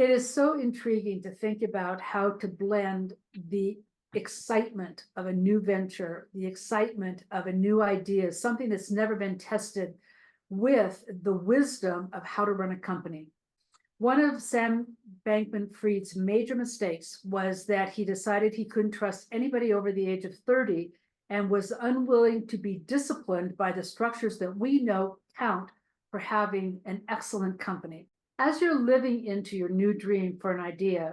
It is so intriguing to think about how to blend the excitement of a new venture, the excitement of a new idea, something that's never been tested, with the wisdom of how to run a company. One of Sam Bankman-Fried's major mistakes was that he decided he couldn't trust anybody over the age of 30 and was unwilling to be disciplined by the structures that we know count for having an excellent company. As you're living into your new dream for an idea,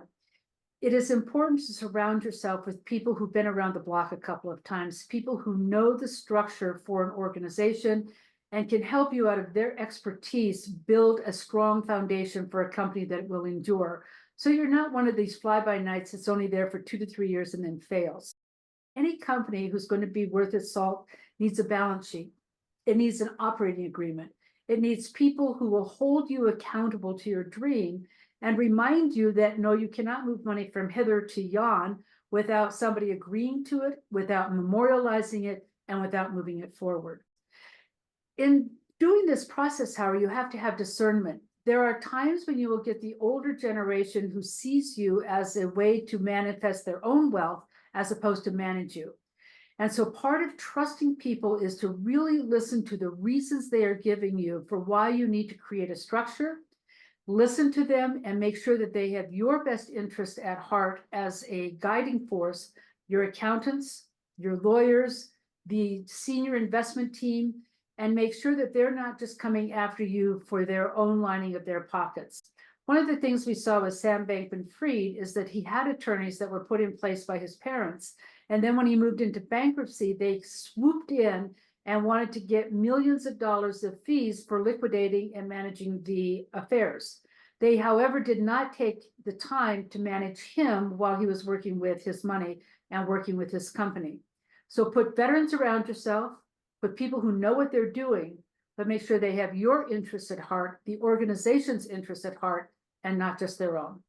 it is important to surround yourself with people who've been around the block a couple of times, people who know the structure for an organization and can help you out of their expertise build a strong foundation for a company that will endure. So you're not one of these fly-by-nights that's only there for 2 to 3 years and then fails. Any company who's going to be worth its salt needs a balance sheet. It needs an operating agreement. It needs people who will hold you accountable to your dream and remind you that no, you cannot move money from hither to yon without somebody agreeing to it, without memorializing it, and without moving it forward. In doing this process, however, you have to have discernment. There are times when you will get the older generation who sees you as a way to manifest their own wealth as opposed to manage you. And so part of trusting people is to really listen to the reasons they are giving you for why you need to create a structure, listen to them and make sure that they have your best interest at heart as a guiding force, your accountants, your lawyers, the senior investment team, and make sure that they're not just coming after you for their own lining of their pockets. One of the things we saw with Sam Bankman-Fried is that he had attorneys that were put in place by his parents. And then when he moved into bankruptcy, they swooped in and wanted to get millions of dollars of fees for liquidating and managing the affairs. They, however, did not take the time to manage him while he was working with his money and working with his company. So put veterans around yourself, put people who know what they're doing, but make sure they have your interests at heart, the organization's interests at heart, and not just their own.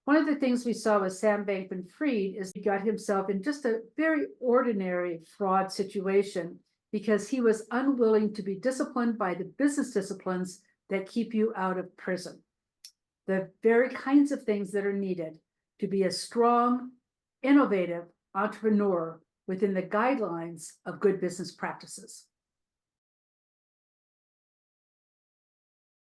One of the things we saw with Sam Bankman-Fried is he got himself in just a very ordinary fraud situation because he was unwilling to be disciplined by the business disciplines that keep you out of prison. The very kinds of things that are needed to be a strong, innovative entrepreneur within the guidelines of good business practices.